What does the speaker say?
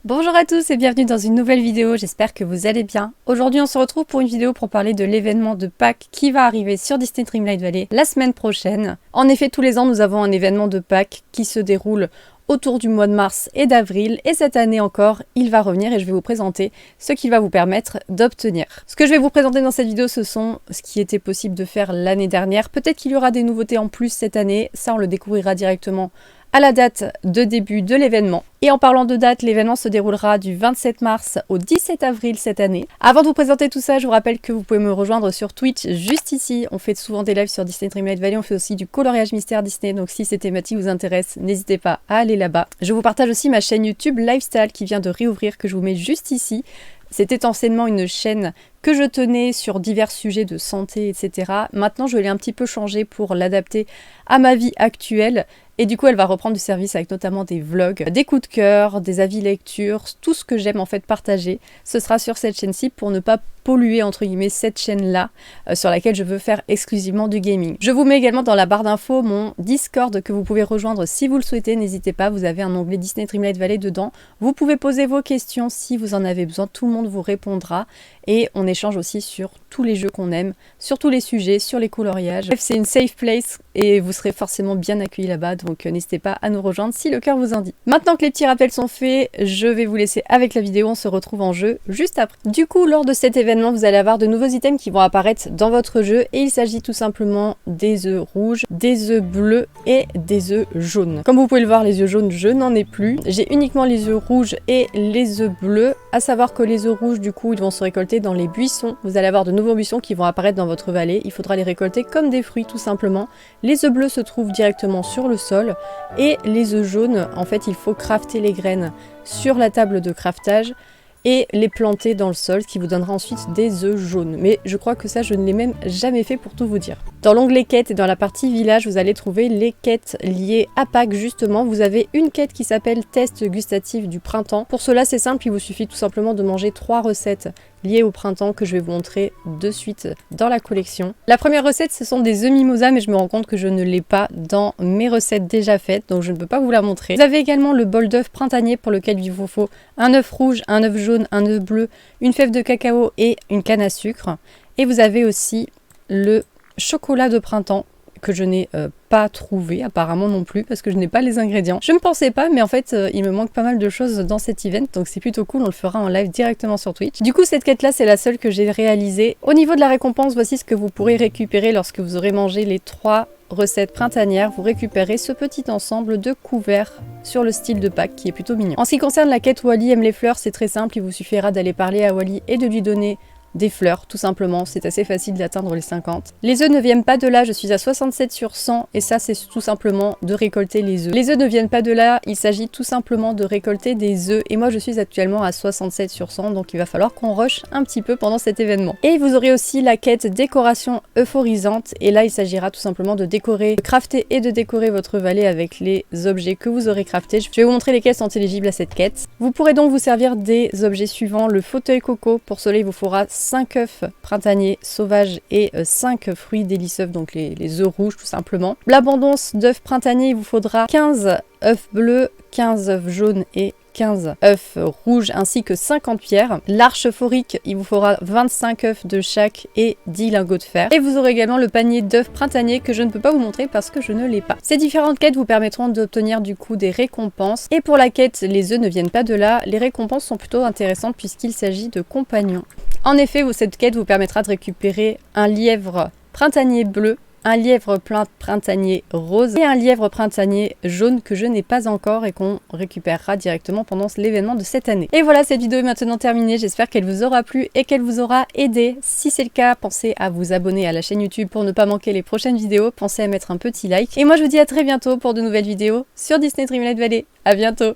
Bonjour à tous et bienvenue dans une nouvelle vidéo, j'espère que vous allez bien. Aujourd'hui on se retrouve pour une vidéo pour parler de l'événement de Pâques qui va arriver sur Disney Dreamlight Valley la semaine prochaine. En effet, tous les ans nous avons un événement de Pâques qui se déroule autour du mois de mars et d'avril, et cette année encore, il va revenir et je vais vous présenter ce qu'il va vous permettre d'obtenir. Ce que je vais vous présenter dans cette vidéo, ce sont ce qui était possible de faire l'année dernière. Peut-être qu'il y aura des nouveautés en plus cette année, ça on le découvrira directement à la date de début de l'événement. Et en parlant de date, l'événement se déroulera du 27 mars au 17 avril cette année. Avant de vous présenter tout ça, je vous rappelle que vous pouvez me rejoindre sur Twitch juste ici. On fait souvent des lives sur Disney Dreamlight Valley, on fait aussi du coloriage mystère Disney, donc si ces thématiques vous intéressent, n'hésitez pas à aller là-bas. Je vous partage aussi ma chaîne YouTube Lifestyle qui vient de réouvrir, que je vous mets juste ici. C'était anciennement une chaîne que je tenais sur divers sujets de santé, etc. Maintenant, je l'ai un petit peu changé pour l'adapter à ma vie actuelle. Et du coup, elle va reprendre du service avec notamment des vlogs, des coups de cœur, des avis lecture, tout ce que j'aime en fait partager. Ce sera sur cette chaîne-ci pour ne pas polluer entre guillemets cette chaîne-là sur laquelle je veux faire exclusivement du gaming. Je vous mets également dans la barre d'infos mon Discord que vous pouvez rejoindre si vous le souhaitez. N'hésitez pas, vous avez un onglet Disney Dreamlight Valley dedans. Vous pouvez poser vos questions si vous en avez besoin. Tout le monde vous répondra et on échange aussi sur tous les jeux qu'on aime, sur tous les sujets, sur les coloriages. Bref, c'est une safe place et vous serez forcément bien accueillis là-bas, donc n'hésitez pas à nous rejoindre si le cœur vous en dit. Maintenant que les petits rappels sont faits, je vais vous laisser avec la vidéo, on se retrouve en jeu juste après. Du coup, lors de cet événement, vous allez avoir de nouveaux items qui vont apparaître dans votre jeu et il s'agit tout simplement des œufs rouges, des œufs bleus et des œufs jaunes. Comme vous pouvez le voir, les œufs jaunes, je n'en ai plus. J'ai uniquement les œufs rouges et les œufs bleus, à savoir que les œufs rouges, du coup, ils vont se récolter dans les buissons. Vous allez avoir de nouveaux buissons qui vont apparaître dans votre vallée. Il faudra les récolter comme des fruits, tout simplement. Les œufs bleus se trouvent directement sur le sol et les œufs jaunes, en fait, il faut crafter les graines sur la table de craftage et les planter dans le sol, ce qui vous donnera ensuite des œufs jaunes. Mais je crois que ça, je ne l'ai même jamais fait pour tout vous dire. Dans l'onglet quêtes et dans la partie village, vous allez trouver les quêtes liées à Pâques, justement. Vous avez une quête qui s'appelle test gustatif du printemps. Pour cela, c'est simple, il vous suffit tout simplement de manger 3 recettes liées au printemps que je vais vous montrer de suite dans la collection. La première recette, ce sont des œufs mimosa, mais je me rends compte que je ne l'ai pas dans mes recettes déjà faites, donc je ne peux pas vous la montrer. Vous avez également le bol d'œuf printanier pour lequel il vous faut un œuf rouge, un œuf jaune, un œuf bleu, une fève de cacao et une canne à sucre. Et vous avez aussi le chocolat de printemps que je n'ai pas trouvé apparemment non plus parce que je n'ai pas les ingrédients. Je ne pensais pas, mais en fait il me manque pas mal de choses dans cet event, donc c'est plutôt cool, on le fera en live directement sur Twitch. Du coup, cette quête là, c'est la seule que j'ai réalisée. Au niveau de la récompense, voici ce que vous pourrez récupérer lorsque vous aurez mangé les 3 recettes printanières. Vous récupérez ce petit ensemble de couverts sur le style de Pâques qui est plutôt mignon. En ce qui concerne la quête Wally aime les fleurs, c'est très simple, il vous suffira d'aller parler à Wally et de lui donner des fleurs, tout simplement, c'est assez facile d'atteindre les 50. Les œufs ne viennent pas de là, je suis à 67 sur 100 et ça c'est tout simplement de récolter les œufs. Les œufs ne viennent pas de là, il s'agit tout simplement de récolter des œufs et moi je suis actuellement à 67 sur 100, donc il va falloir qu'on rush un petit peu pendant cet événement. Et vous aurez aussi la quête décoration euphorisante et là il s'agira tout simplement de décorer, de crafter et de décorer votre vallée avec les objets que vous aurez craftés. Je vais vous montrer lesquels sont éligibles à cette quête. Vous pourrez donc vous servir des objets suivants, le fauteuil coco, pour cela il vous faudra 5 œufs printaniers sauvages et 5 fruits déliceux, donc les œufs rouges tout simplement. L'abondance d'œufs printaniers, il vous faudra 15 œufs bleus, 15 œufs jaunes et 15 œufs rouges ainsi que 50 pierres. L'arche euphorique, il vous faudra 25 œufs de chaque et 10 lingots de fer. Et vous aurez également le panier d'œufs printaniers que je ne peux pas vous montrer parce que je ne l'ai pas. Ces différentes quêtes vous permettront d'obtenir du coup des récompenses. Et pour la quête les œufs ne viennent pas de là, les récompenses sont plutôt intéressantes puisqu'il s'agit de compagnons. En effet, cette quête vous permettra de récupérer un lièvre printanier bleu, un lièvre printanier rose et un lièvre printanier jaune que je n'ai pas encore et qu'on récupérera directement pendant l'événement de cette année. Et voilà, cette vidéo est maintenant terminée, j'espère qu'elle vous aura plu et qu'elle vous aura aidé. Si c'est le cas, pensez à vous abonner à la chaîne YouTube pour ne pas manquer les prochaines vidéos, pensez à mettre un petit like. Et moi je vous dis à très bientôt pour de nouvelles vidéos sur Disney Dreamlight Valley. À bientôt!